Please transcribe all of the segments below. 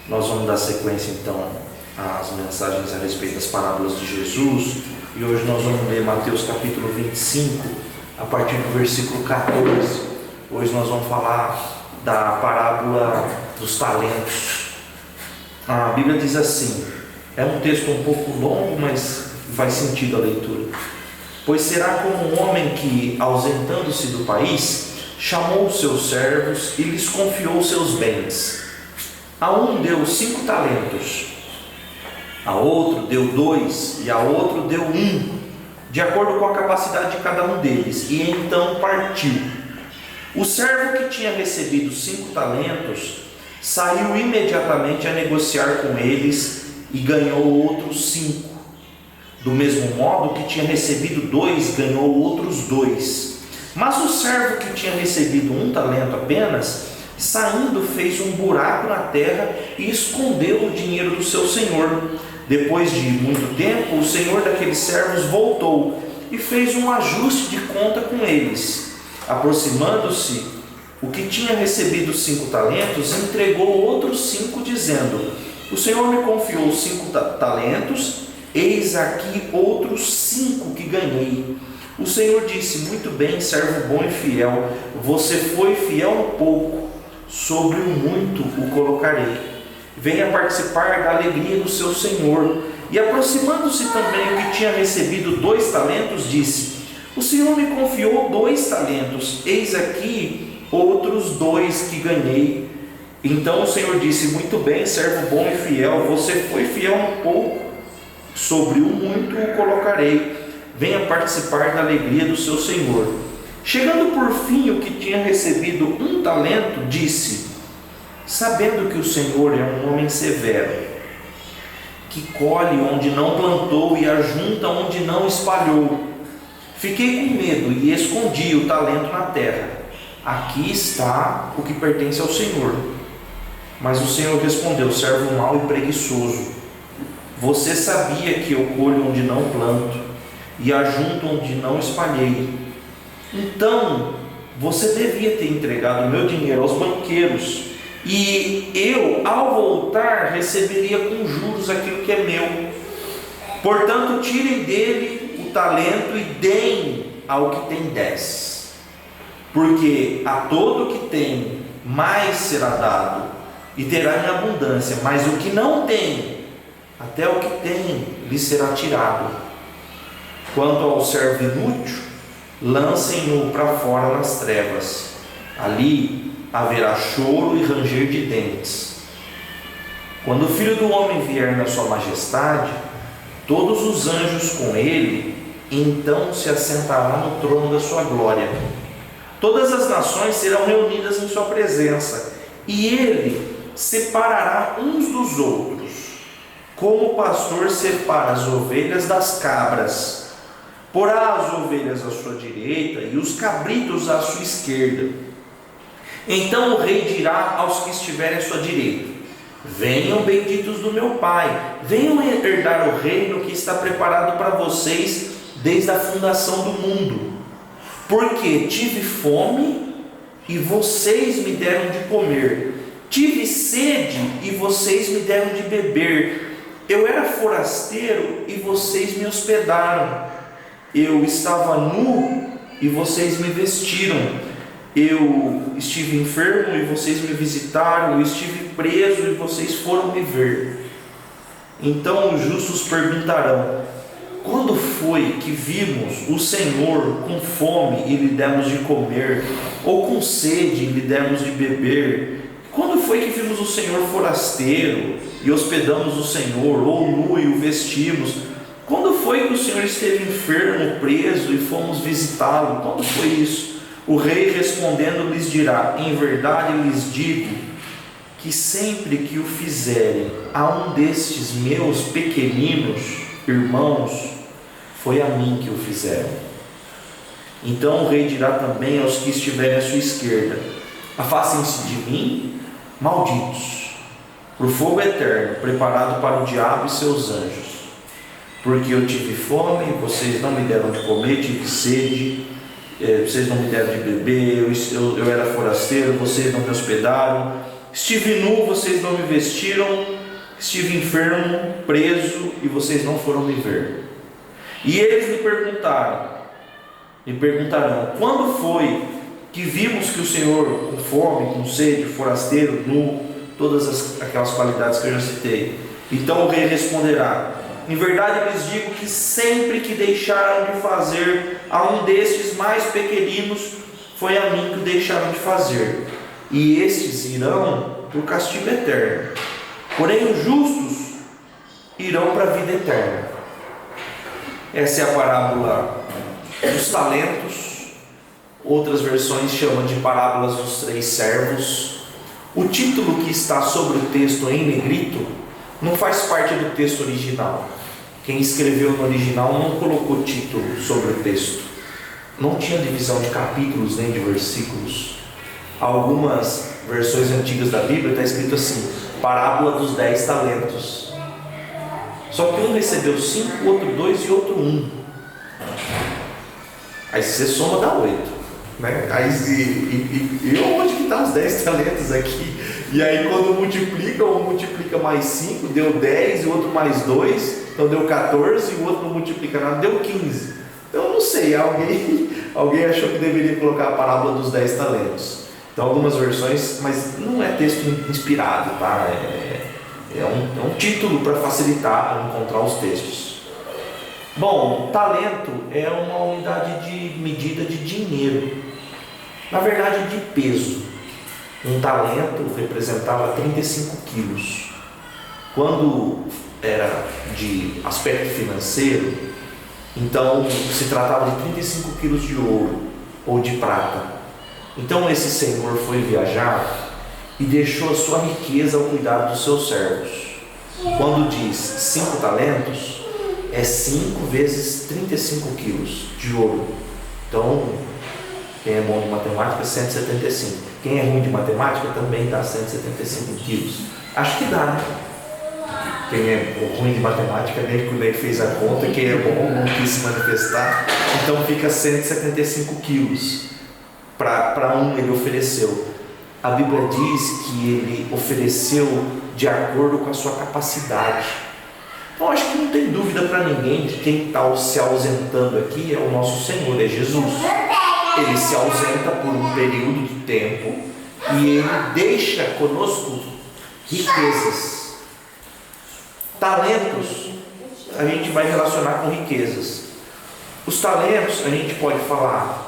Nós vamos dar sequência então às mensagens a respeito das parábolas de Jesus, e hoje nós vamos ler Mateus capítulo 25, a partir do versículo 14. Hoje nós vamos falar da parábola dos talentos. A Bíblia diz assim, é um texto um pouco longo, mas faz sentido a leitura. Pois será como um homem que, ausentando-se do país, chamou os seus servos e lhes confiou seus bens. A um deu 5 talentos, a outro deu 2 e a outro deu 1, de acordo com a capacidade de cada um deles, e então partiu. O servo que tinha recebido 5 talentos saiu imediatamente a negociar com eles e ganhou outros 5. Do mesmo modo, que tinha recebido 2 ganhou outros 2. Mas o servo que tinha recebido 1 talento apenas, saindo, fez um buraco na terra e escondeu o dinheiro do seu senhor. Depois de muito tempo, o senhor daqueles servos voltou e fez um ajuste de conta com eles. Aproximando-se, o que tinha recebido 5 talentos entregou outros 5, dizendo: o senhor me confiou 5 talentos, eis aqui outros 5 que ganhei. O senhor disse: muito bem, servo bom e fiel, você foi fiel no pouco, sobre o muito o colocarei. Venha participar da alegria do seu senhor. E aproximando-se também o que tinha recebido 2 talentos, disse: o senhor me confiou 2 talentos, eis aqui outros 2 que ganhei. Então o senhor disse: muito bem, servo bom e fiel, você foi fiel no pouco, sobre o muito o colocarei. Venha participar da alegria do seu senhor. Chegando por fim o que tinha recebido 1 talento, disse: sabendo que o Senhor é um homem severo, que colhe onde não plantou e ajunta onde não espalhou, fiquei com medo e escondi o talento na terra. Aqui está o que pertence ao Senhor. Mas o Senhor respondeu: servo mau e preguiçoso, você sabia que eu colho onde não planto e ajunto onde não espalhei. Então você devia ter entregado o meu dinheiro aos banqueiros, e eu, ao voltar, receberia com juros aquilo que é meu. Portanto, tirem dele o talento e deem ao que tem 10. Porque a todo que tem, mais será dado, e terá em abundância. Mas o que não tem, até o que tem, lhe será tirado. Quanto ao servo inútil, lancem-no para fora nas trevas. Ali haverá choro e ranger de dentes. Quando o Filho do Homem vier na sua majestade, todos os anjos com ele, então se assentará no trono da sua glória. Todas as nações serão reunidas em sua presença, e ele separará uns dos outros, como o pastor separa as ovelhas das cabras. Porá as ovelhas à sua direita e os cabritos à sua esquerda. Então o rei dirá aos que estiverem à sua direita: venham, benditos do meu Pai, venham herdar o reino que está preparado para vocês desde a fundação do mundo. Porque tive fome e vocês me deram de comer, tive sede e vocês me deram de beber, eu era forasteiro e vocês me hospedaram, eu estava nu e vocês me vestiram, eu estive enfermo e vocês me visitaram, eu estive preso e vocês foram me ver. Então os justos perguntarão: quando foi que vimos o Senhor com fome e lhe demos de comer, ou com sede e lhe demos de beber? Quando foi que vimos o Senhor forasteiro e hospedamos o Senhor, ou nu e o vestimos? Quando foi que o Senhor esteve enfermo, preso e fomos visitá-lo? Quando foi isso? O rei respondendo lhes dirá: em verdade lhes digo que sempre que o fizerem a um destes meus pequeninos irmãos, foi a mim que o fizeram. Então o rei dirá também aos que estiverem à sua esquerda: afastem-se de mim, malditos, por fogo eterno, preparado para o diabo e seus anjos. Porque eu tive fome, vocês não me deram de comer, tive sede, vocês não me deram de beber, eu era forasteiro, vocês não me hospedaram, estive nu, vocês não me vestiram, estive enfermo, preso, e vocês não foram me ver. E eles lhe perguntarão: quando foi que vimos que o Senhor, com fome, com sede, forasteiro, nu, todas aquelas qualidades que eu já citei? Então o rei responderá: em verdade eu lhes digo que sempre que deixaram de fazer a um destes mais pequeninos, foi a mim que o deixaram de fazer. E estes irão para o castigo eterno, porém os justos irão para a vida eterna. Essa é a parábola dos talentos. Outras versões chamam de parábolas dos 3 servos. O título que está sobre o texto em negrito não faz parte do texto original. Quem escreveu no original não colocou título sobre o texto. Não tinha divisão de capítulos nem de versículos. Algumas versões antigas da Bíblia está escrito assim: parábola dos 10 talentos. Só que um recebeu 5, o outro 2 e outro 1. Aí você soma, dá 8, né? Aí, onde que estão os 10 talentos aqui? E aí quando multiplica, um multiplica mais 5, deu 10, e o outro mais 2, então deu 14, e o outro não multiplica nada, deu 15. Então eu não sei, alguém achou que deveria colocar a parábola dos 10 talentos. Então algumas versões, mas não é texto inspirado, tá? É um título para facilitar encontrar os textos. Bom, talento é uma unidade de medida de dinheiro, na verdade de peso. Um talento representava 35 quilos. Quando era de aspecto financeiro, então se tratava de 35 quilos de ouro ou de prata. Então esse senhor foi viajar e deixou a sua riqueza ao cuidado dos seus servos. Quando diz 5 talentos, é 5 vezes 35 quilos de ouro. Então, quem é bom de matemática, 175. Quem é ruim de matemática também dá 175 quilos. Acho que dá, né? Quem é ruim de matemática nem fez a conta. Quem é bom não quis se manifestar. Então fica 175 quilos. Para um ele ofereceu. A Bíblia diz que ele ofereceu de acordo com a sua capacidade. Então acho que não tem dúvida para ninguém que quem está se ausentando aqui é o nosso Senhor, é Jesus. Ele se ausenta por um período de tempo e ele deixa conosco riquezas. Talentos a gente vai relacionar com riquezas. Os talentos a gente pode falar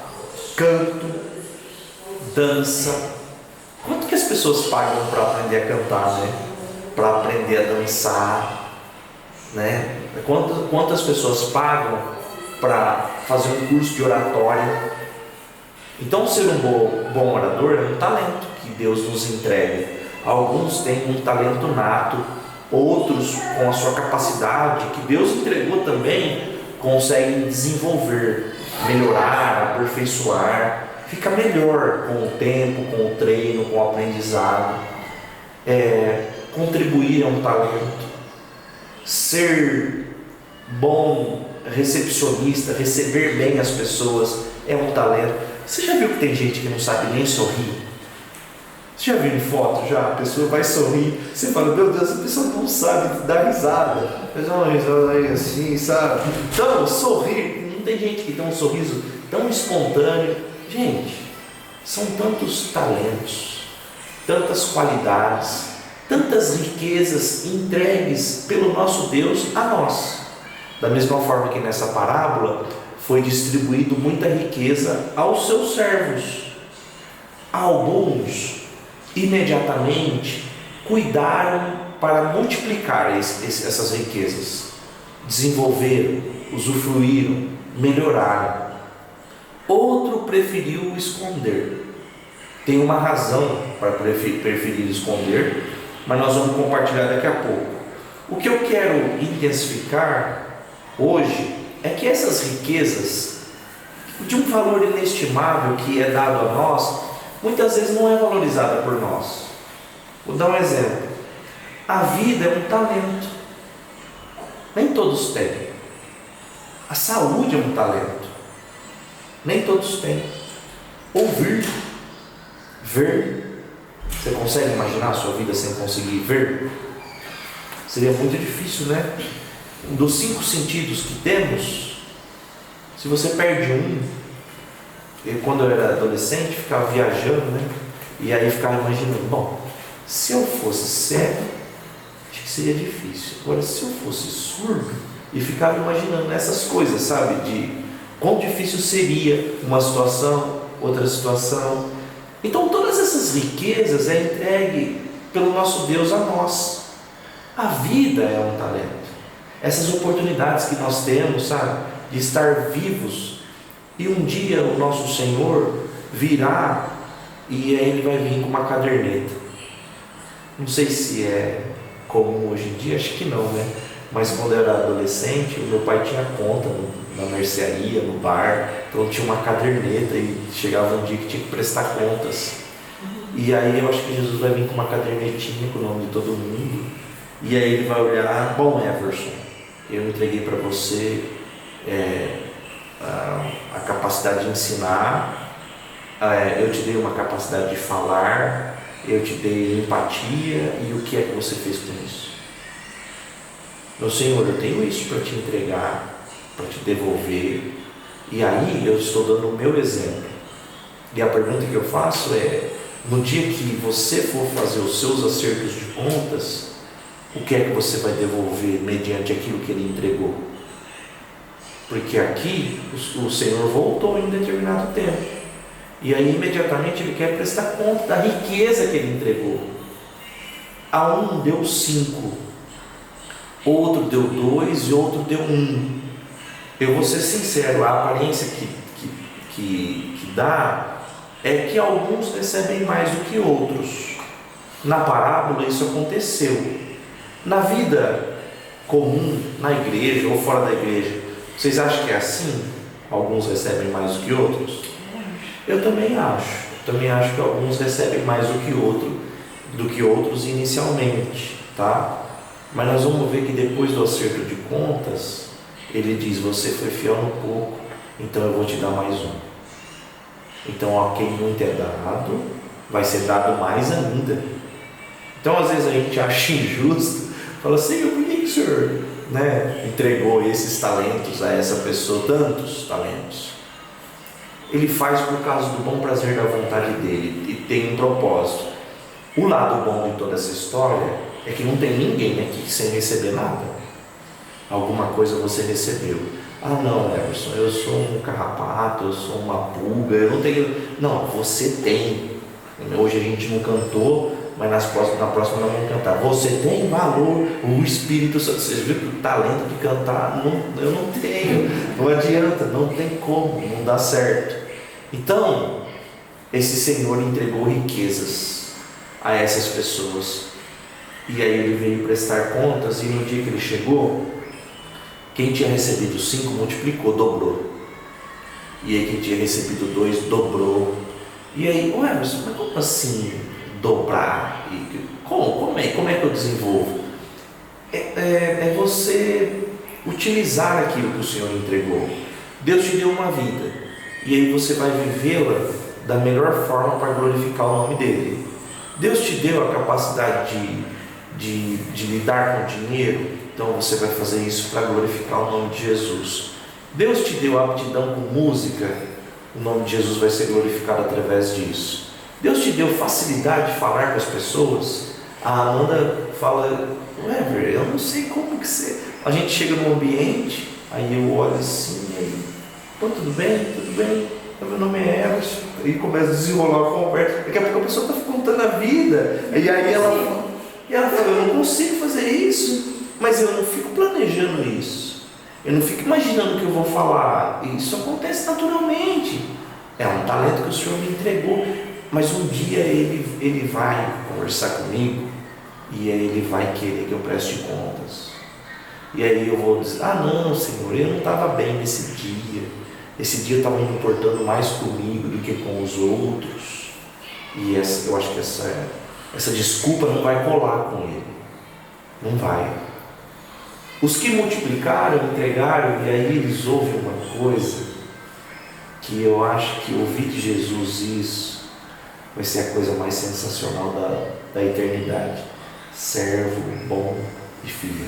canto, dança. Quanto que as pessoas pagam para aprender a cantar, né? Para aprender a dançar, né? Quantas pessoas pagam para fazer um curso de oratória? Então ser um bom orador é um talento que Deus nos entrega. Alguns têm um talento nato, outros com a sua capacidade que Deus entregou também conseguem desenvolver, melhorar, aperfeiçoar. Fica melhor com o tempo, com o treino, com o aprendizado. Contribuir é um talento. Ser bom recepcionista, receber bem as pessoas é um talento. Você já viu que tem gente que não sabe nem sorrir? Você já viu em foto? Já? A pessoa vai sorrir, você fala, meu Deus, a pessoa não sabe dar risada. Faz uma risada aí assim, sabe? Então, sorrir, não tem gente que tem um sorriso tão espontâneo. Gente, são tantos talentos, tantas qualidades, tantas riquezas entregues pelo nosso Deus a nós. Da mesma forma que nessa parábola foi distribuído muita riqueza aos seus servos. Alguns imediatamente cuidaram para multiplicar essas riquezas, desenvolveram, usufruíram, melhoraram. Outro preferiu esconder. Tem uma razão para preferir esconder, mas nós vamos compartilhar daqui a pouco. O que eu quero intensificar hoje é que essas riquezas, de um valor inestimável que é dado a nós, muitas vezes não é valorizada por nós. Vou dar um exemplo. A vida é um talento. Nem todos têm. A saúde é um talento. Nem todos têm. Ouvir, ver, Você consegue imaginar a sua vida sem conseguir ver? Seria muito difícil, né? Dos 5 sentidos que temos, se você perde um, quando eu era adolescente, ficava viajando, né? E aí ficava imaginando, bom, se eu fosse cego, acho que seria difícil. Agora, se eu fosse surdo, e ficava imaginando essas coisas, sabe? De quão difícil seria uma situação, outra situação. Então, todas essas riquezas é entregue pelo nosso Deus a nós. A vida é um talento. Essas oportunidades que nós temos, sabe? De estar vivos. E um dia o nosso Senhor virá e aí Ele vai vir com uma caderneta. Não sei se é comum hoje em dia, acho que não, né? Mas quando eu era adolescente, o meu pai tinha conta na mercearia, no bar, então tinha uma caderneta e chegava um dia que tinha que prestar contas. E aí eu acho que Jesus vai vir com uma cadernetinha com o nome de todo mundo. E aí Ele vai olhar, bom, Everson, eu entreguei para você a capacidade de ensinar, eu te dei uma capacidade de falar, eu te dei empatia, e o que é que você fez com isso? Meu Senhor, eu tenho isso para te entregar, para te devolver, e aí eu estou dando o meu exemplo. E a pergunta que eu faço é, no dia que você for fazer os seus acertos de contas, o que é que você vai devolver mediante aquilo que Ele entregou? Porque aqui o Senhor voltou em determinado tempo, e aí imediatamente Ele quer prestar conta da riqueza que Ele entregou. A um deu 5, outro deu 2 e outro deu 1. Eu vou ser sincero, a aparência que dá é que alguns recebem mais do que outros. Na parábola isso aconteceu. Na vida comum, na igreja ou fora da igreja, vocês acham que é assim? Alguns recebem mais do que outros? Eu também acho. Também acho que alguns recebem mais do que outros inicialmente, tá? Mas nós vamos ver que depois do acerto de contas, Ele diz, você foi fiel no pouco, então eu vou te dar mais um. Então a quem muito é dado, vai ser dado mais ainda. Então às vezes a gente acha injusto, fala assim, por que o Senhor, entregou esses talentos a essa pessoa, tantos talentos? Ele faz por causa do bom prazer da vontade dele, e tem um propósito. O lado bom de toda essa história é que não tem ninguém aqui sem receber nada. Alguma coisa você recebeu. Ah não, Everson, eu sou um carrapato, eu sou uma pulga, eu não tenho. Não, você tem. Hoje a gente não cantou, mas na próxima nós vamos cantar. Você tem valor, o Espírito Santo. Vocês viram que o talento de cantar, eu não tenho. Não adianta, não tem como, não dá certo. Então, esse Senhor entregou riquezas a essas pessoas. E aí Ele veio prestar contas, e no dia que Ele chegou, quem tinha recebido 5 multiplicou, dobrou. E aí quem tinha recebido 2 dobrou. E aí, mas como assim dobrar? Como é que eu desenvolvo? É você utilizar aquilo que o Senhor entregou. Deus te deu uma vida, e aí você vai vivê-la da melhor forma para glorificar o nome dEle. Deus te deu a capacidade de lidar com o dinheiro, então você vai fazer isso para glorificar o nome de Jesus. Deus te deu a aptidão com música, o nome de Jesus vai ser glorificado através disso. Deus te deu facilidade de falar com as pessoas. A Amanda fala, eu não sei como que você... A gente chega num ambiente, aí eu olho assim, aí, tudo bem, meu nome é Everson, e começa a desenrolar a conversa. Daqui a pouco a pessoa está contando a vida, e aí ela fala, eu não consigo fazer isso, mas eu não fico planejando isso, eu não fico imaginando o que eu vou falar, isso acontece naturalmente. É um talento que o Senhor me entregou, mas um dia ele vai conversar comigo, e aí Ele vai querer que eu preste contas. E aí eu vou dizer, não Senhor, eu não estava bem nesse dia eu estava me importando mais comigo do que com os outros. E eu acho que essa desculpa não vai colar com Ele, não vai. Os que multiplicaram, entregaram, e aí eles ouvem uma coisa que eu acho que ouvir de Jesus isso vai ser a coisa mais sensacional da eternidade. Servo bom e fiel.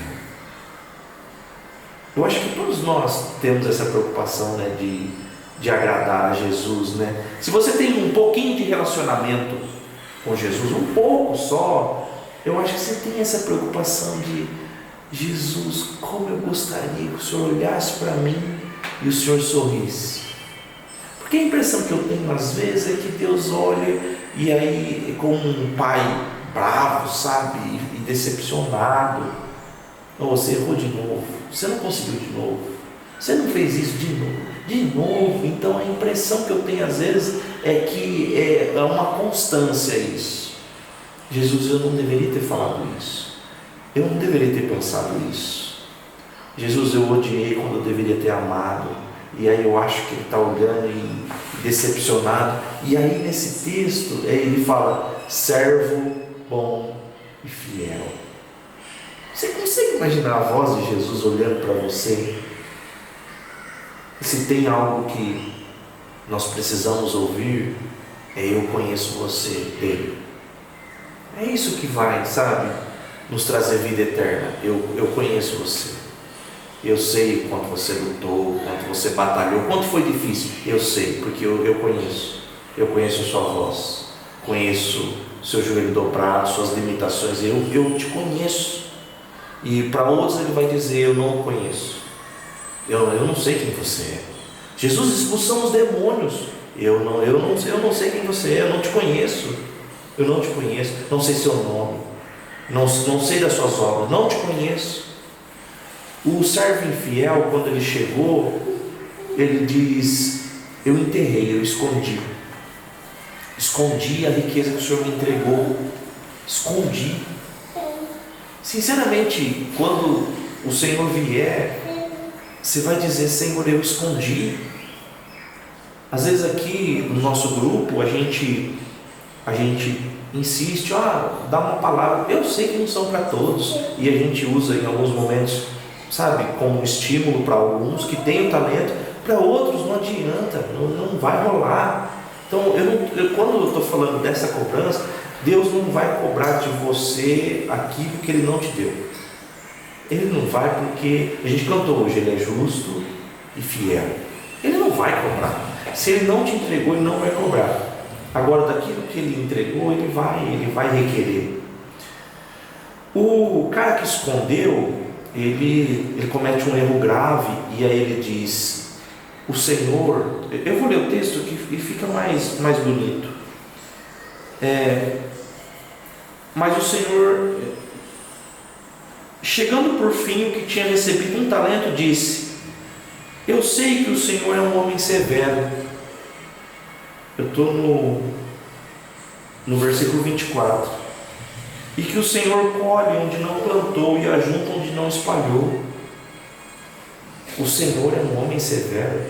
Eu acho que todos nós temos essa preocupação, né, de agradar a Jesus, né? Se você tem um pouquinho de relacionamento com Jesus, um pouco só, eu acho que você tem essa preocupação de: Jesus, como eu gostaria que o Senhor olhasse para mim e o Senhor sorrisse. Porque a impressão que eu tenho às vezes é que Deus olha e aí, como um pai bravo, sabe, e decepcionado: oh, você errou de novo, você não conseguiu de novo, você não fez isso de novo. Então a impressão que eu tenho às vezes é que é uma constância isso. Jesus, eu não deveria ter falado isso, eu não deveria ter pensado isso. Jesus, eu odiei quando eu deveria ter amado. E aí eu acho que ele está olhando e decepcionado. E aí nesse texto ele fala: servo bom e fiel. Você consegue imaginar a voz de Jesus olhando para você? Se tem algo que nós precisamos ouvir, eu conheço você, dele. É isso que vai, sabe, nos trazer vida eterna. Eu conheço você. Eu sei o quanto você lutou, o quanto você batalhou, o quanto foi difícil. Eu sei, porque eu conheço. Eu conheço a sua voz, conheço o seu joelho dobrado, suas limitações. Eu te conheço. E para outros ele vai dizer: eu não o conheço. Eu não sei quem você é. Jesus expulsou os demônios. Eu não sei quem você é, eu não te conheço. Eu não te conheço, não sei seu nome, não sei das suas obras, não te conheço. O servo infiel, quando ele chegou, ele diz: eu enterrei, eu escondi a riqueza que o Senhor me entregou, escondi. Sinceramente, quando o Senhor vier, você vai dizer: Senhor, eu escondi. Às vezes aqui no nosso grupo a gente insiste: dá uma palavra. Eu sei que não são para todos, e a gente usa em alguns momentos, sabe, como estímulo para alguns que têm o talento. Para outros não adianta, não vai rolar. Então quando eu estou falando dessa cobrança, Deus não vai cobrar de você aquilo que Ele não te deu. Ele não vai, porque a gente cantou hoje: Ele é justo e fiel. Ele não vai cobrar. Se Ele não te entregou, Ele não vai cobrar. Agora, daquilo que Ele entregou, Ele vai requerer. O cara que escondeu, ele comete um erro grave, e aí ele diz: o Senhor, eu vou ler o texto que fica mais bonito. Mas o Senhor, chegando por fim o que tinha recebido um talento, disse: eu sei que o Senhor é um homem severo. Eu estou no versículo 24. E que o Senhor colhe onde não plantou e ajunta onde não espalhou. O Senhor é um homem severo.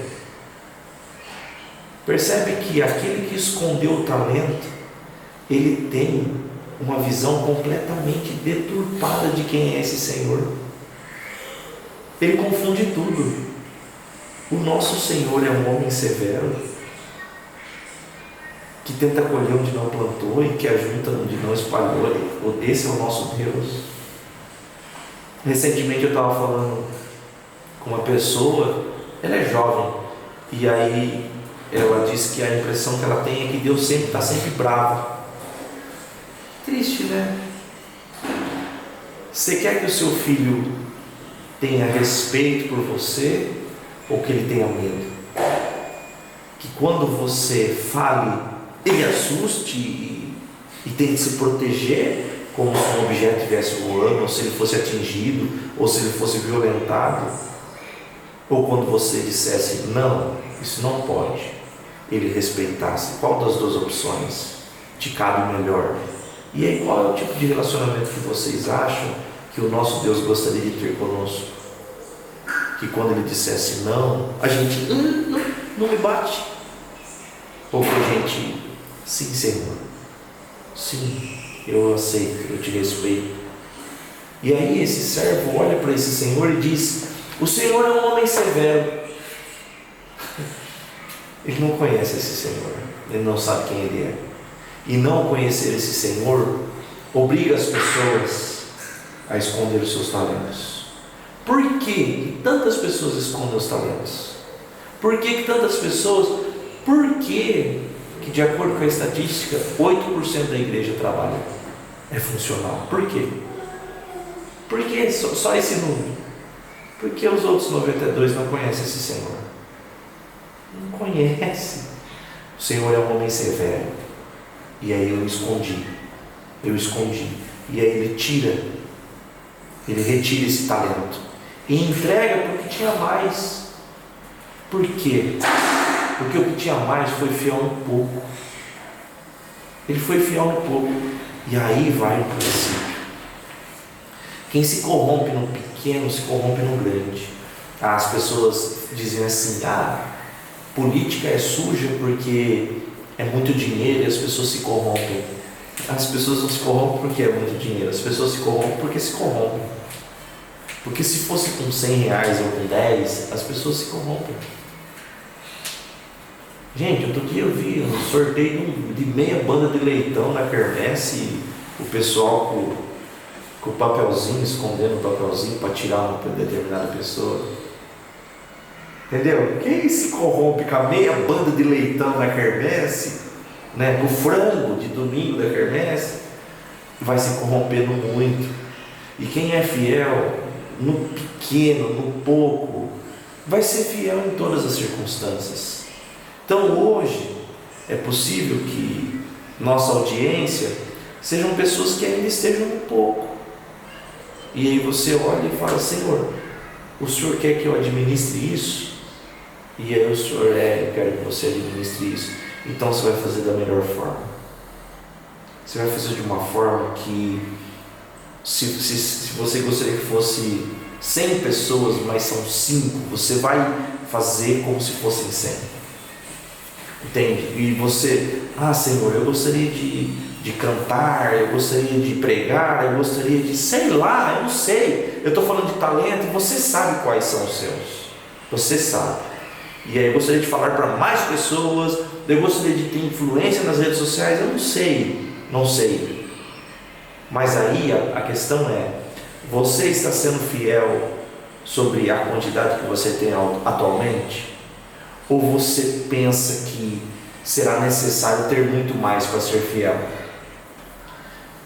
Percebe que aquele que escondeu o talento, ele tem uma visão completamente deturpada de quem é esse Senhor. Ele confunde tudo. O nosso Senhor é um homem severo, que tenta colher onde não plantou e que ajunta onde não espalhou. Esse é o nosso Deus. Recentemente eu estava falando com uma pessoa, ela é jovem, e aí ela disse que a impressão que ela tem é que Deus está sempre bravo. Triste, né? Você quer que o seu filho tenha respeito por você, ou que ele tenha medo? Que quando você fale, ele assuste e tente se proteger, como se um objeto estivesse voando, ou se ele fosse atingido, ou se ele fosse violentado? Ou quando você dissesse: não, isso não pode, ele respeitasse? Qual das duas opções te cabe melhor? E aí, qual é o tipo de relacionamento que vocês acham que o nosso Deus gostaria de ter conosco? Que quando ele dissesse não, a gente não me bate? Ou que a gente: sim, Senhor, sim, eu aceito, eu te respeito. E aí esse servo olha para esse Senhor e diz: o Senhor é um homem severo. Ele não conhece esse Senhor, ele não sabe quem Ele é. e não conhecer esse Senhor obriga as pessoas a esconder os seus talentos. Por que tantas pessoas escondem os talentos? Por que tantas pessoas? Por que de acordo com a estatística 8% da igreja trabalha, é funcional? Por quê? Por que só esse número? Porque os outros 92 não conhecem esse Senhor. Não conhece. O Senhor é um homem severo. E aí eu escondi. E aí ele retira esse talento e entrega porque tinha mais. Por quê? Porque o que tinha mais foi fiel no pouco. Ele foi fiel no pouco. E aí vai o princípio. Quem se corrompe no pequeno se corrompe no grande. As pessoas dizem assim: política é suja porque é muito dinheiro e as pessoas se corrompem. As pessoas não se corrompem porque é muito dinheiro, as pessoas se corrompem porque se corrompem. Porque se fosse com 100 reais ou com 10, as pessoas se corrompem. Gente, outro dia eu vi um sorteio de meia banda de leitão na quermesse, e o pessoal com o papelzinho, escondendo o papelzinho para tirar uma determinada pessoa. Entendeu? Quem se corrompe com a meia banda de leitão na quermesse, no frango de domingo da quermesse, vai se corrompendo muito. E quem é fiel no pequeno, no pouco, vai ser fiel em todas as circunstâncias. Então hoje é possível que nossa audiência sejam pessoas que ainda estejam no pouco. E aí você olha e fala: Senhor, o Senhor quer que eu administre isso? E aí o Senhor: eu quero que você administre isso. Então você vai fazer da melhor forma. Você vai fazer de uma forma que, se você gostaria que fosse 100 pessoas, mas são 5, você vai fazer como se fossem 100. Entende? E você: Senhor, eu gostaria de cantar, eu gostaria de pregar, eu gostaria de, sei lá, eu não sei. Eu estou falando de talento e você sabe quais são os seus. Você sabe. E aí eu gostaria de falar para mais pessoas, eu gostaria de ter influência nas redes sociais, eu não sei. Mas aí a questão é: você está sendo fiel sobre a quantidade que você tem atualmente? Ou você pensa que será necessário ter muito mais para ser fiel?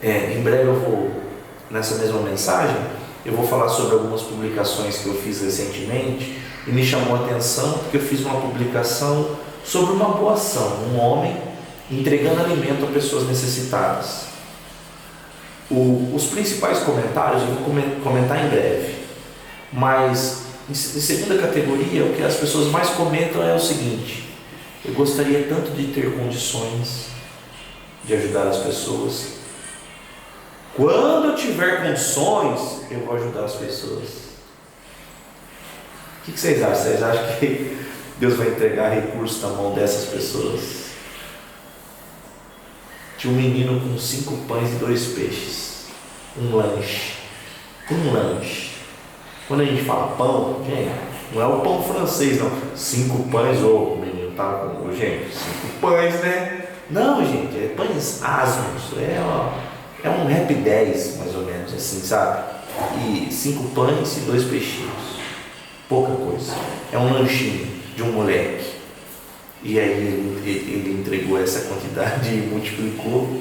Em breve eu vou, nessa mesma mensagem, eu vou falar sobre algumas publicações que eu fiz recentemente, e me chamou a atenção porque eu fiz uma publicação sobre uma boa ação, um homem entregando alimento a pessoas necessitadas. Os principais comentários eu vou comentar em breve, mas em segunda categoria, o que as pessoas mais comentam é o seguinte: eu gostaria tanto de ter condições de ajudar as pessoas. Quando eu tiver condições, eu vou ajudar as pessoas. O que vocês acham? Vocês acham que Deus vai entregar recursos na mão dessas pessoas? Tinha um menino com 5 pães e 2 peixes. Um lanche. Quando a gente fala pão, gente, não é o pão francês, não. 5 pães, o menino tá com, gente, 5 pães, né? Não, gente, é pães asmos. É um rap 10, mais ou menos, assim, sabe? E 5 pães e 2 peixinhos. Pouca coisa. É um lanchinho de um moleque. E aí ele entregou essa quantidade e multiplicou.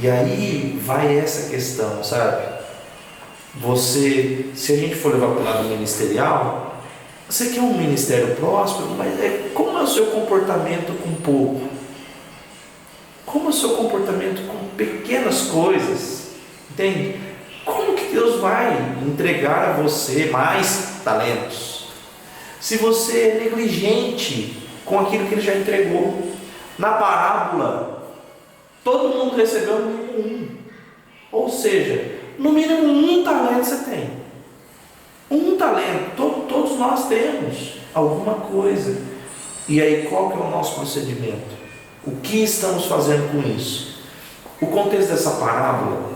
E aí vai essa questão, sabe? Se a gente for levar para o lado ministerial, você quer um ministério próspero, mas como é o seu comportamento com pouco? Como é o seu comportamento com pequenas coisas? Entende? Como que Deus vai entregar a você mais talentos se você é negligente com aquilo que Ele já entregou? Na parábola, todo mundo recebeu no mínimo 1. Ou seja, no mínimo 1 talento você tem. 1 talento, todos nós temos alguma coisa. E aí qual que é o nosso procedimento? O que estamos fazendo com isso? O contexto dessa parábola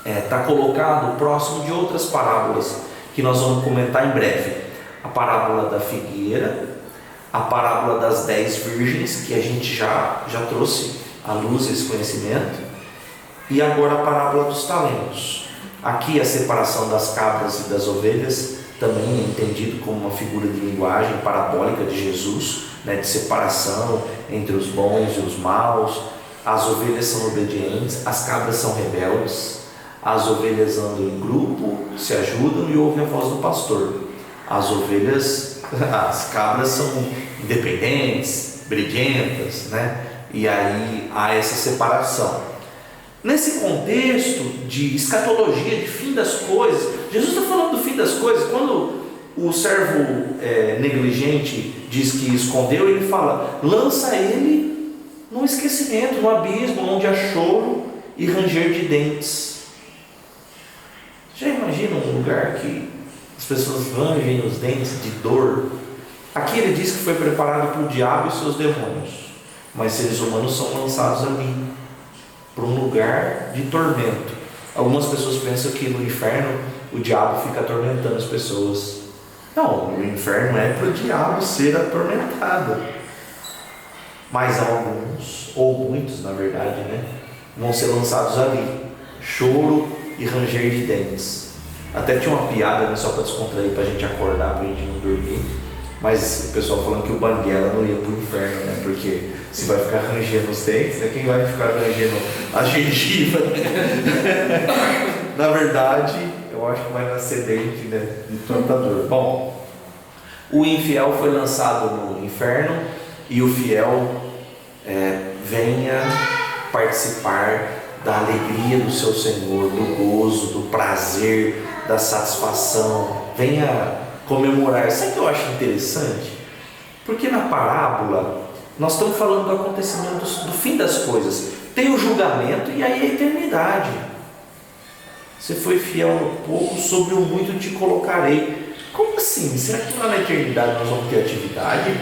está colocado próximo de outras parábolas que nós vamos comentar em breve. A parábola da figueira, a parábola das 10 virgens, que a gente já trouxe a luz e esse conhecimento. E agora a parábola dos talentos. Aqui a separação das cabras e das ovelhas, também é entendido como uma figura de linguagem parabólica de Jesus, né, de separação entre os bons e os maus. As ovelhas são obedientes, as cabras são rebeldes. As ovelhas andam em grupo, se ajudam e ouvem a voz do pastor. As cabras são independentes, briguentas, né? E aí há essa separação. Nesse contexto de escatologia, de fim das coisas, Jesus está falando do fim das coisas. Quando o servo negligente diz que escondeu, ele fala: lança ele no esquecimento, no abismo, onde há choro e ranger de dentes. Já imagina um lugar que as pessoas rangem os dentes de dor? Aqui ele diz que foi preparado para o diabo e seus demônios, mas seres humanos são lançados ali, para um lugar de tormento. Algumas pessoas pensam que no inferno o diabo fica atormentando as pessoas. Não, o inferno é para o diabo ser atormentado. Mas alguns, ou muitos na verdade, né, vão ser lançados ali, choro e ranger de dentes. Até tinha uma piada, né, só para descontrair, para a gente acordar, para a gente não dormir. Mas o pessoal falando que o Banguela não ia para o inferno, né? Porque se vai ficar rangendo os dentes, né? Quem vai ficar rangendo a gengiva? Na verdade, eu acho que vai nascer dente, né, de tanta dor. Bom, o infiel foi lançado no inferno e o fiel venha participar da alegria do seu Senhor, do gozo, do prazer, da satisfação. Venha comemorar. Sabe o que eu acho interessante? Porque na parábola nós estamos falando do acontecimento do fim das coisas. Tem o julgamento e aí a eternidade. Você foi fiel no pouco, sobre o muito te colocarei. Como assim? Será que lá na eternidade nós vamos ter atividade?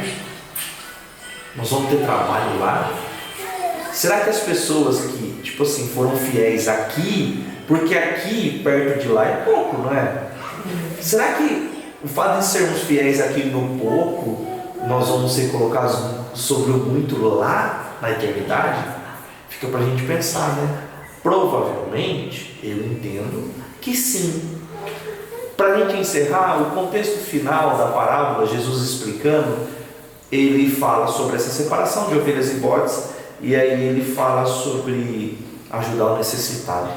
Nós vamos ter trabalho lá? Será que as pessoas que, tipo assim, foram fiéis aqui, porque aqui perto de lá é pouco, não é? Será que o fato de sermos fiéis aqui no pouco, nós vamos ser colocados sobre o muito lá na eternidade? Fica para a gente pensar, né? Provavelmente, eu entendo que sim. Para a gente encerrar, o contexto final da parábola, Jesus explicando, ele fala sobre essa separação de ovelhas e bodes, e aí ele fala sobre ajudar o necessitado.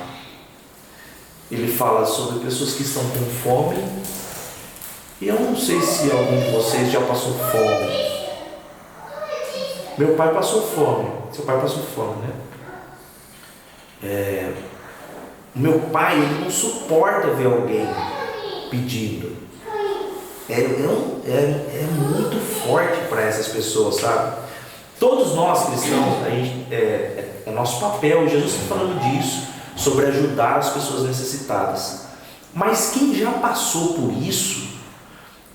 Ele fala sobre pessoas que estão com fome. E eu não sei se algum de vocês já passou fome. Meu pai passou fome. Seu pai passou fome, né? Meu pai, ele não suporta ver alguém pedindo. É muito forte para essas pessoas, sabe? Todos nós cristãos, é nosso papel. Jesus está falando disso, sobre ajudar as pessoas necessitadas. Mas quem já passou por isso?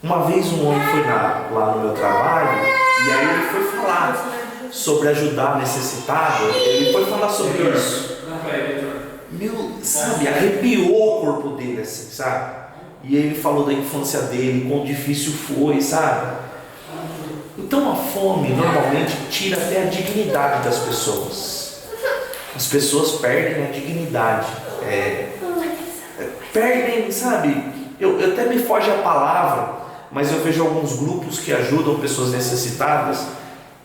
Uma vez um homem foi lá no meu trabalho, e aí ele foi falar sobre ajudar necessitado. Ele foi falar sobre isso. Sabe, arrepiou o corpo dele assim, sabe? E ele falou da infância dele, quão difícil foi, sabe? Então a fome normalmente tira até a dignidade das pessoas. As pessoas perdem a dignidade. Perdem, sabe? Eu até me foge a palavra, mas eu vejo alguns grupos que ajudam pessoas necessitadas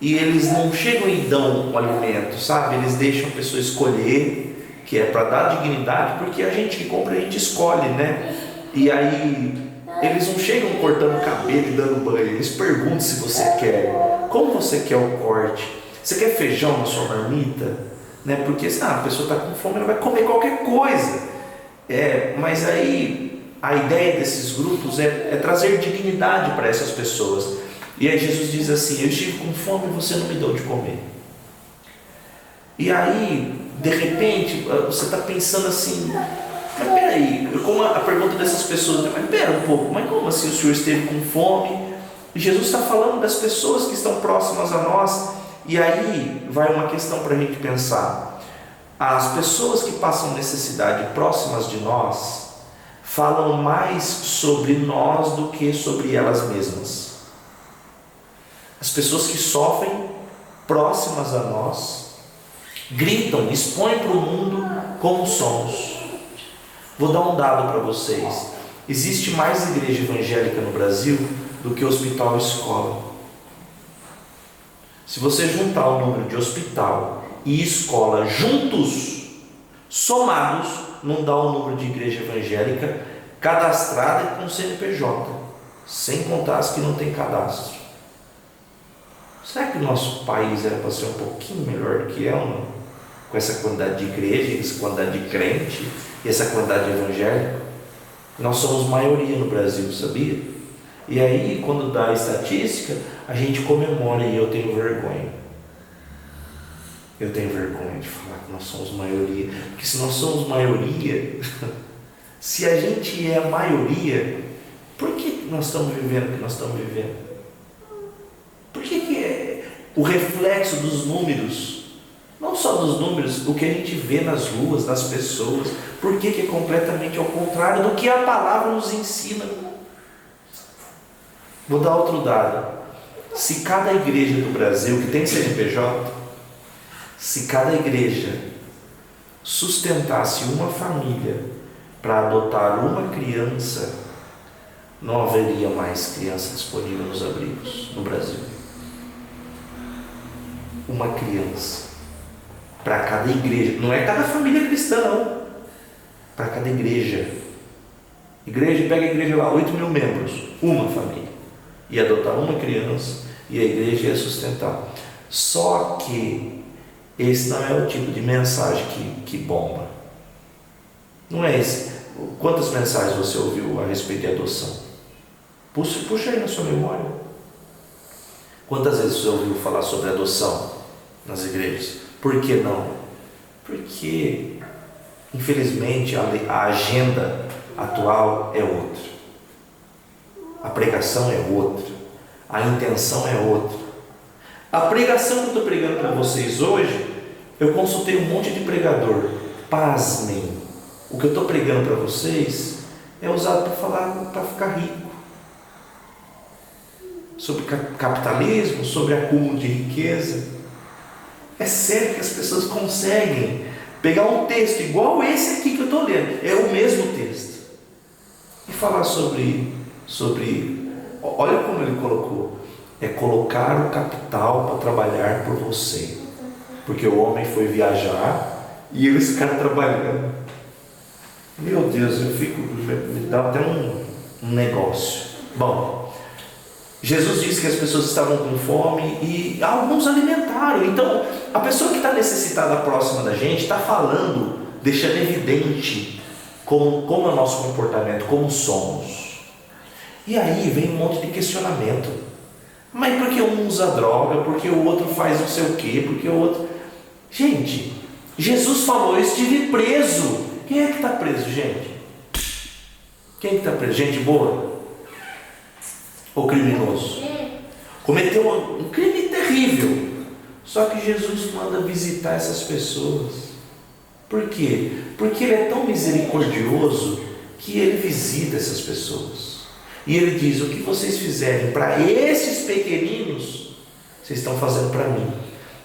e eles não chegam e dão o alimento, sabe? Eles deixam a pessoa escolher, que é para dar dignidade, porque a gente que compra, a gente escolhe, né? E aí eles não chegam cortando o cabelo e dando banho, eles perguntam se você quer, como você quer o corte, você quer feijão na sua marmita, né? Porque a pessoa está com fome, ela vai comer qualquer coisa, mas aí a ideia desses grupos é trazer dignidade para essas pessoas. E aí Jesus diz assim: eu estive com fome e você não me deu de comer. E aí, de repente, você está pensando assim: mas peraí, como a pergunta dessas pessoas, mas pera um pouco, mas como assim o Senhor esteve com fome? E Jesus está falando das pessoas que estão próximas a nós. E aí vai uma questão para a gente pensar: as pessoas que passam necessidade próximas de nós falam mais sobre nós do que sobre elas mesmas. As pessoas que sofrem próximas a nós gritam, expõem para o mundo como somos. Vou dar um dado para vocês. Existe mais igreja evangélica no Brasil do que hospital e escola. Se você juntar o número de hospital e escola juntos, somados, não dá o número de igreja evangélica cadastrada com CNPJ, sem contar as que não tem cadastro. Será que o nosso país era para ser um pouquinho melhor do que é ou não? Com essa quantidade de igreja, essa quantidade de crente e essa quantidade de evangélico? Nós somos maioria no Brasil, sabia? E aí, quando dá a estatística, a gente comemora e eu tenho vergonha. Eu tenho vergonha de falar que nós somos maioria. Porque se nós somos maioria, se a gente é a maioria, por que nós estamos vivendo o que nós estamos vivendo? Por que é o reflexo dos números? Não só dos números, o que a gente vê nas ruas, nas pessoas, por que é completamente ao contrário do que a palavra nos ensina? Vou dar outro dado. Se cada igreja do Brasil que tem CNPJ, se cada igreja sustentasse uma família para adotar uma criança, não haveria mais criança disponível nos abrigos no Brasil. Uma criança para cada igreja, não é cada família cristã não, para cada igreja. Igreja, pega a igreja lá, 8 mil membros, uma família, e adotar uma criança, e a igreja ia sustentar. Só que esse não é o tipo de mensagem que bomba. Não é esse. Quantas mensagens você ouviu a respeito de adoção? Puxa aí na sua memória. Quantas vezes você ouviu falar sobre adoção nas igrejas? Por que não? Porque, infelizmente, a agenda atual é outra. A pregação é outra. A intenção é outra. A pregação que eu estou pregando para vocês hoje, eu consultei um monte de pregador. Pasmem. O que eu estou pregando para vocês é usado para falar, para ficar rico. Sobre capitalismo, sobre acúmulo de riqueza. É sério que as pessoas conseguem pegar um texto igual esse aqui que eu estou lendo, é o mesmo texto, e falar sobre, olha como ele colocou, é colocar o capital para trabalhar por você, porque o homem foi viajar e eles ficaram trabalhando. Meu Deus, me dá até um negócio. Bom, Jesus disse que as pessoas estavam com fome e alguns alimentaram. Então, a pessoa que está necessitada próxima da gente está falando, deixando evidente como é o nosso comportamento, como somos. E aí vem um monte de questionamento. Mas por que um usa droga? Por que o outro faz não sei o quê? Por que o outro... Gente, Jesus falou, eu estive preso. Quem é que está preso, gente? Quem está preso? Gente boa? Ou criminoso? Cometeu um crime terrível. Só que Jesus manda visitar essas pessoas. Por quê? Porque Ele é tão misericordioso que Ele visita essas pessoas. E Ele diz, o que vocês fizerem para esses pequeninos, vocês estão fazendo para mim.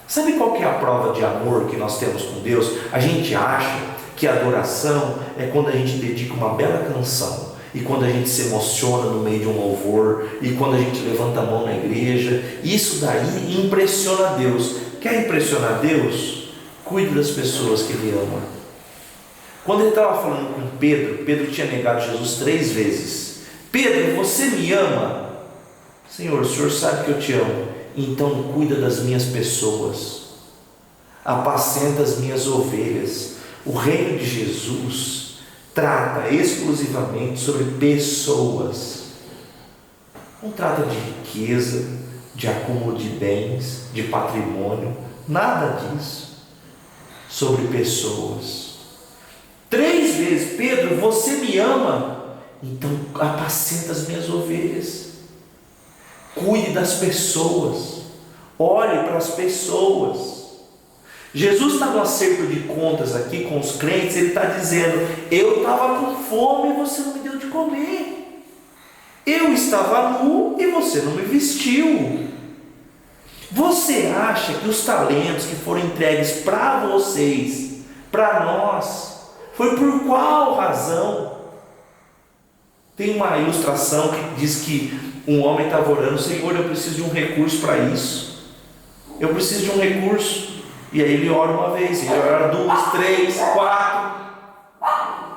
Sabe qual que é a prova de amor que nós temos com Deus? A gente acha que a adoração é quando a gente dedica uma bela canção, e quando a gente se emociona no meio de um louvor, e quando a gente levanta a mão na igreja. Isso daí impressiona Deus. Quer impressionar Deus? Cuide das pessoas que Ele ama. Quando Ele estava falando com Pedro tinha negado Jesus 3 vezes. Pedro, você me ama? Senhor, o Senhor sabe que eu te amo. Então cuida das minhas pessoas, apacenta as minhas ovelhas. O reino de Jesus trata exclusivamente sobre pessoas. Não trata de riqueza, de acúmulo de bens, de patrimônio, nada disso. Sobre pessoas. 3 vezes, Pedro, você me ama? Então apacenta as minhas ovelhas. Cuide das pessoas. Olhe para as pessoas. Jesus está no acerto de contas aqui com os crentes. Ele está dizendo, eu estava com fome e você não me deu de comer. Eu estava nu e você não me vestiu. Você acha que os talentos que foram entregues para vocês, para nós, foi por qual razão? Tem uma ilustração que diz que um homem estava orando: Senhor, eu preciso de um recurso para isso, eu preciso de um recurso. E aí ele ora uma vez, ele ora 2, 3, 4.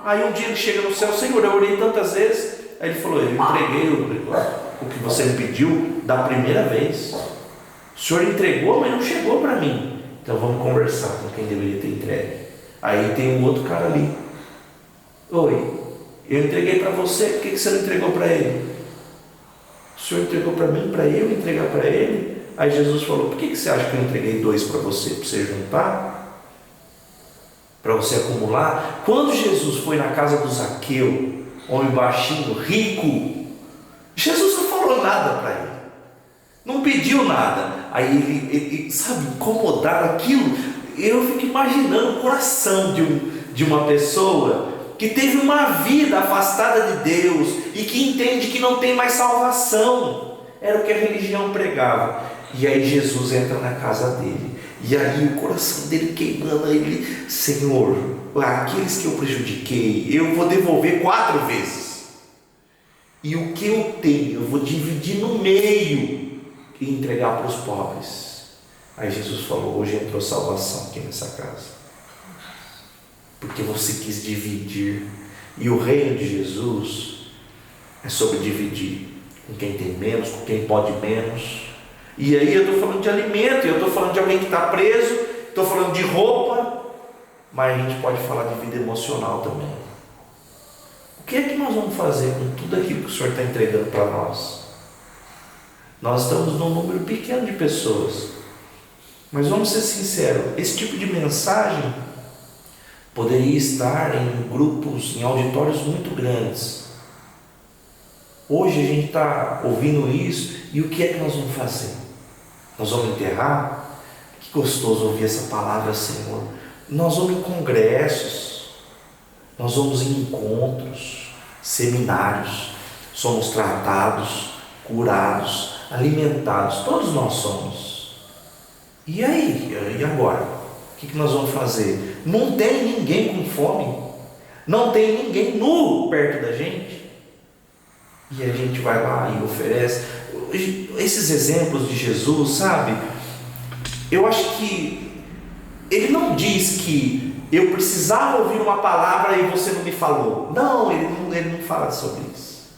Aí um dia ele chega no céu: Senhor, eu orei tantas vezes. Aí ele falou: eu entreguei o que você me pediu da primeira vez. O Senhor entregou, mas não chegou para mim. Então vamos conversar com quem deveria ter entregue. Aí tem um outro cara ali: oi, eu entreguei para você, por que você não entregou para ele? O Senhor entregou para mim, para eu entregar para ele. Aí Jesus falou: por que você acha que eu entreguei 2 para você? Para você juntar? Para você acumular? Quando Jesus foi na casa do Zaqueu, homem baixinho, rico, Jesus não falou nada para ele, não pediu nada. Aí ele sabe, incomodar aquilo. Eu fico imaginando o coração de uma pessoa que teve uma vida afastada de Deus e que entende que não tem mais salvação. Era o que a religião pregava. E aí Jesus entra na casa dele, e aí o coração dele queimando, ele: Senhor, aqueles que eu prejudiquei, eu vou devolver 4 vezes, e o que eu tenho, eu vou dividir no meio e entregar para os pobres. Aí Jesus falou: hoje entrou salvação aqui nessa casa, porque você quis dividir. E o reino de Jesus é sobre dividir com quem tem menos, com quem pode menos. E aí eu estou falando de alimento, eu estou falando de alguém que está preso, estou falando de roupa, mas a gente pode falar de vida emocional também. O que é que nós vamos fazer com tudo aquilo que o Senhor está entregando para nós? Nós estamos num número pequeno de pessoas, mas vamos ser sinceros, esse tipo de mensagem poderia estar em grupos, em auditórios muito grandes. Hoje a gente está ouvindo isso, e o que é que nós vamos fazer? Nós vamos enterrar? Que gostoso ouvir essa palavra, Senhor. Nós vamos em congressos, nós vamos em encontros, seminários, somos tratados, curados, alimentados, todos nós somos. E aí? E agora? O que nós vamos fazer? Não tem ninguém com fome, não tem ninguém nu perto da gente, e a gente vai lá e oferece. Esses exemplos de Jesus, sabe, eu acho que ele não diz que eu precisava ouvir uma palavra e você não me falou. Não, ele não fala sobre isso,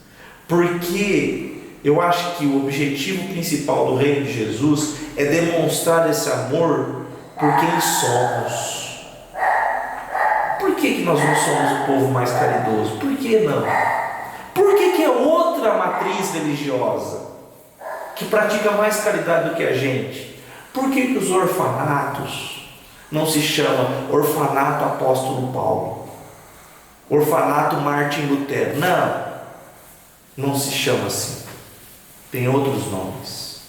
porque eu acho que o objetivo principal do reino de Jesus é demonstrar esse amor por quem somos. Por que nós não somos o povo mais caridoso? Por que não? Por que é outra matriz religiosa que pratica mais caridade do que a gente? Por que os orfanatos não se chamam Orfanato Apóstolo Paulo, Orfanato Martim Lutero? Não se chama assim, tem outros nomes.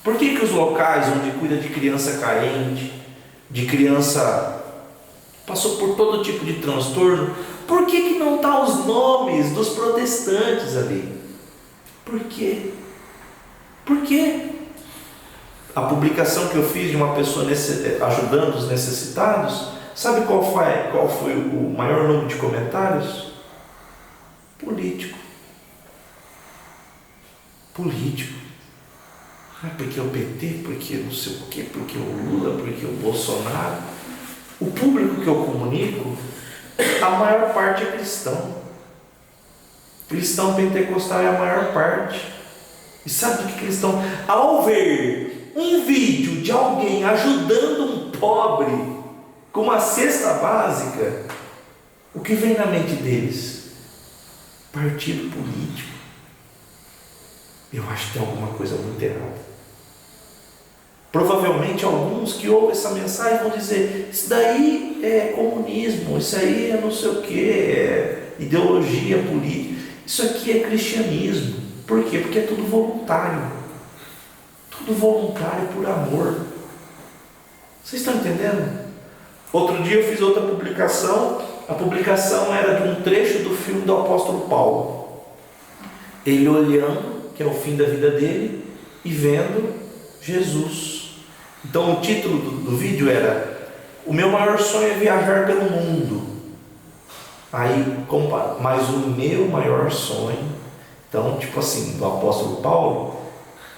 Por que os locais onde cuida de criança carente, de criança que passou por todo tipo de transtorno, por que não está os nomes dos protestantes ali? Por quê? Por quê? A publicação que eu fiz de uma pessoa ajudando os necessitados, sabe qual foi o maior número de comentários? Político. Porque o PT, porque não sei o quê, porque o Lula, porque o Bolsonaro. O público que eu comunico, a maior parte é cristão. Cristão pentecostal é a maior parte. E sabe do que eles estão? Ao ver um vídeo de alguém ajudando um pobre com uma cesta básica, o que vem na mente deles? Partido político. Eu acho que tem alguma coisa muito errada. Provavelmente alguns que ouvem essa mensagem vão dizer: isso daí é comunismo, isso aí é não sei o que, é ideologia política, isso aqui é cristianismo. Por quê? Porque é tudo voluntário, por amor. Vocês estão entendendo? Outro dia eu fiz outra publicação. A publicação era de um trecho do filme do apóstolo Paulo, ele olhando, que é o fim da vida dele, e vendo Jesus. Então o título do vídeo era: o meu maior sonho é viajar pelo mundo. Aí, mas o meu maior sonho, então, tipo assim, do apóstolo Paulo,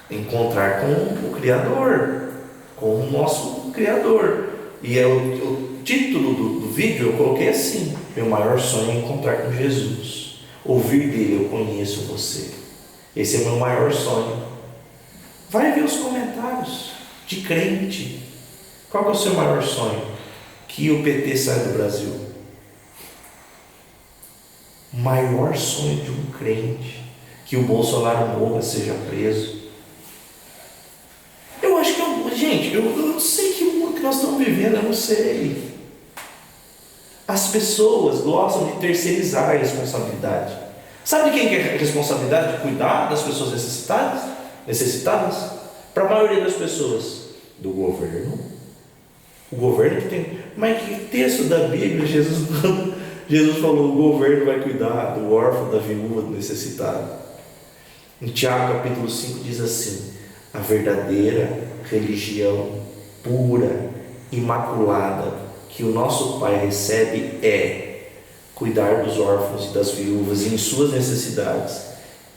encontrar com o Criador, com o nosso Criador. E é o título do vídeo eu coloquei assim: meu maior sonho é encontrar com Jesus, ouvir dele, eu conheço você. Esse é o meu maior sonho. Vai ver os comentários de crente. Qual que é o seu maior sonho? Que o PT saia do Brasil. O maior sonho de um crente: que o Bolsonaro morra, seja preso. Eu acho que gente, eu não sei que mundo que nós estamos vivendo, eu não sei. As pessoas gostam de terceirizar a responsabilidade. Sabe de quem que é a responsabilidade de cuidar das pessoas necessitadas? Para a maioria das pessoas, do governo. O governo que tem. Mas que texto da Bíblia Jesus falou: o governo vai cuidar do órfão, da viúva, do necessitado. Em Tiago capítulo 5 diz assim: a verdadeira religião pura, imaculada, que o nosso Pai recebe é cuidar dos órfãos e das viúvas em suas necessidades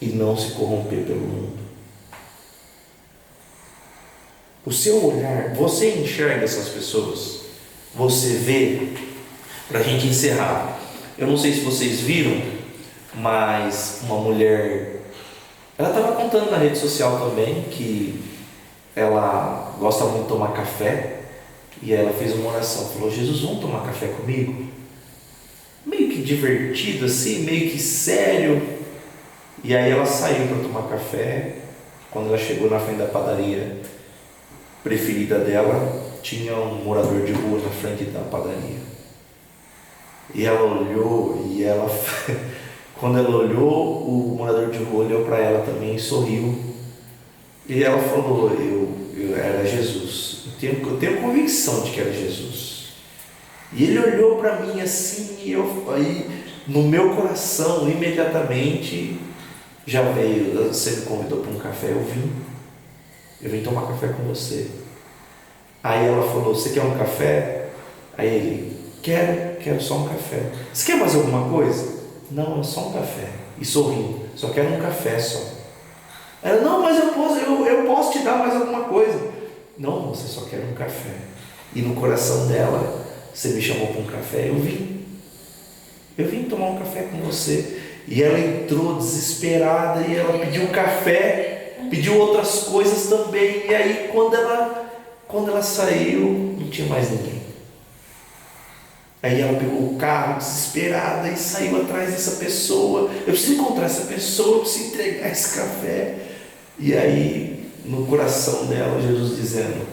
e não se corromper pelo mundo. O seu olhar, você enxerga essas pessoas? Você vê? Para a gente encerrar, eu não sei se vocês viram, mas uma mulher, ela estava contando na rede social também que ela gosta muito de tomar café, e ela fez uma oração, falou: Jesus, vamos tomar café comigo? Meio que divertido assim, meio que sério. E aí ela saiu para tomar café. Quando ela chegou na frente da padaria preferida dela, tinha um morador de rua na frente da padaria. E ela olhou, quando ela olhou, o morador de rua olhou para ela também e sorriu. E ela falou: eu era Jesus. Eu tenho convicção de que era Jesus. E ele olhou para mim assim, e aí no meu coração imediatamente já veio: você me convidou para um café, eu vim tomar café com você. Aí ela falou: você quer um café? Aí ele: quero só um café. Você quer mais alguma coisa? Não, é só um café. E sorrindo: só quero um café só. Ela: não, mas eu posso te dar mais alguma coisa. Não, você só quer um café. E no coração dela: você me chamou para um café, eu vim tomar um café com você. E ela entrou desesperada e ela pediu um café, pediu outras coisas também. E aí quando ela saiu, não tinha mais ninguém. Aí ela pegou o carro desesperada e saiu atrás dessa pessoa: eu preciso encontrar essa pessoa, eu preciso entregar esse café. E aí no coração dela, Jesus dizendo: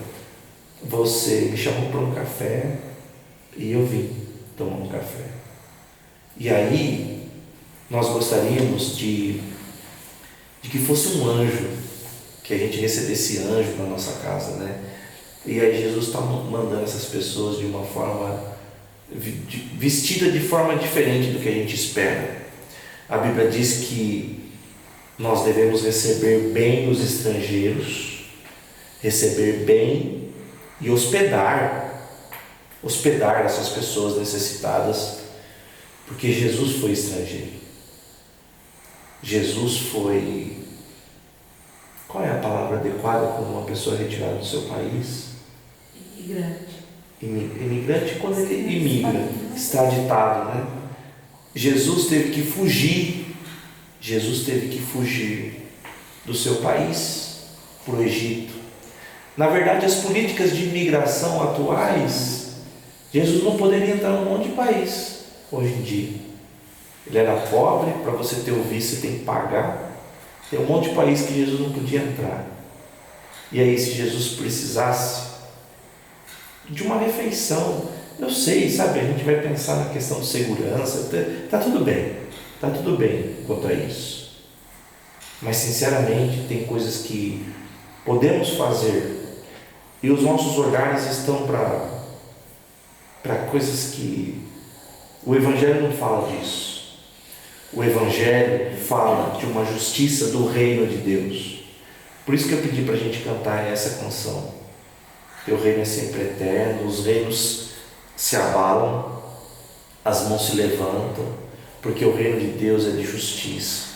você me chamou para um café e eu vim tomar um café. E aí nós gostaríamos de que fosse um anjo, que a gente recebesse anjo na nossa casa, né? E aí Jesus está mandando essas pessoas de uma forma, vestida de forma diferente do que a gente espera. A Bíblia diz que nós devemos receber bem os estrangeiros, receber bem e hospedar essas pessoas necessitadas, porque Jesus foi estrangeiro. Jesus foi... Qual é a palavra adequada quando uma pessoa é retirada do seu país? Imigrante. Imigrante quando ele imigra, extraditado, né? Jesus teve que fugir do seu país para o Egito. Na verdade, as políticas de imigração atuais, Jesus não poderia entrar num monte de país hoje em dia. Ele era pobre, para você ter o visto você tem que pagar. Tem um monte de país que Jesus não podia entrar. E aí, se Jesus precisasse de uma refeição, eu sei, sabe, a gente vai pensar na questão de segurança, está tudo bem quanto a isso. Mas sinceramente tem coisas que podemos fazer e os nossos olhares estão para coisas que o Evangelho não fala disso. O Evangelho fala de uma justiça do reino de Deus. Por isso que eu pedi para a gente cantar essa canção. Teu reino é sempre eterno, os reinos se abalam, as mãos se levantam, porque o reino de Deus é de justiça.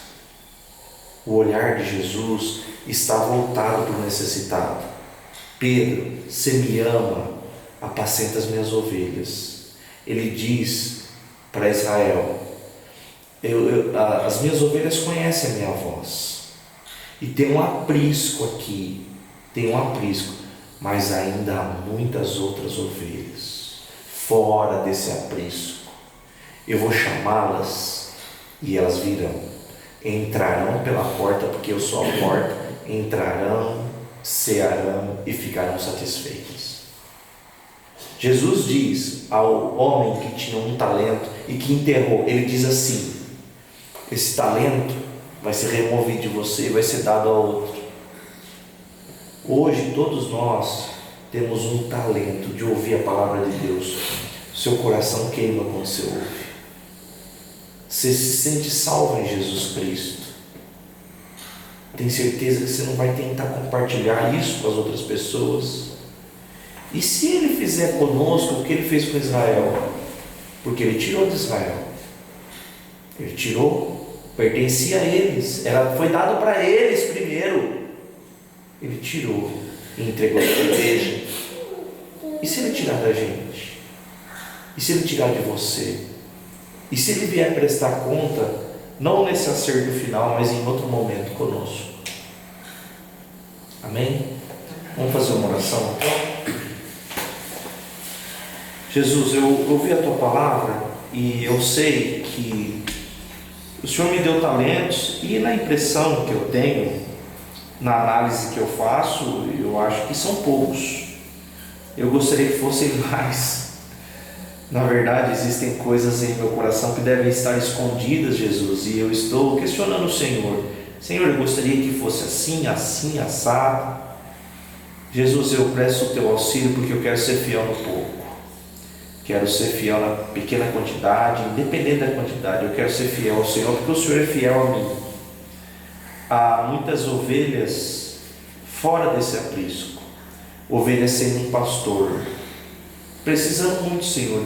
O olhar de Jesus está voltado para o necessitado. Pedro, você me ama, apacenta as minhas ovelhas. Ele diz para Israel, as minhas ovelhas conhecem a minha voz. E tem um aprisco aqui, mas ainda há muitas outras ovelhas fora desse aprisco. Eu vou chamá-las e elas virão, entrarão pela porta, porque eu sou a porta, entrarão, cearão e ficarão satisfeitas. Jesus diz ao homem que tinha um talento e que enterrou, ele diz assim: esse talento vai ser removido de você e vai ser dado a outro. Hoje todos nós temos um talento de ouvir a palavra de Deus. Seu coração queima quando você ouve. Você se sente salvo em Jesus Cristo. Tem certeza que você não vai tentar compartilhar isso com as outras pessoas? E se Ele fizer conosco o que Ele fez com Israel? Porque Ele tirou de Israel. Ele tirou, pertencia a eles, foi dado para eles primeiro. Ele tirou e entregou para a igreja. E se Ele tirar da gente? E se Ele tirar de você? E se Ele vier prestar conta, não nesse acerto final, mas em outro momento conosco? Amém? Vamos fazer uma oração então? Jesus, eu ouvi a Tua palavra e eu sei que o Senhor me deu talentos, e na impressão que eu tenho, na análise que eu faço, eu acho que são poucos. Eu gostaria que fossem mais. Na verdade, existem coisas em meu coração que devem estar escondidas, Jesus, e eu estou questionando o Senhor. Senhor, eu gostaria que fosse assim, assim, assado. Jesus, eu peço o Teu auxílio, porque eu quero ser fiel no pouco. Quero ser fiel na pequena quantidade, independente da quantidade. Eu quero ser fiel ao Senhor, porque o Senhor é fiel a mim. Há muitas ovelhas fora desse aprisco, ovelhas sem um pastor. Precisamos muito, Senhor,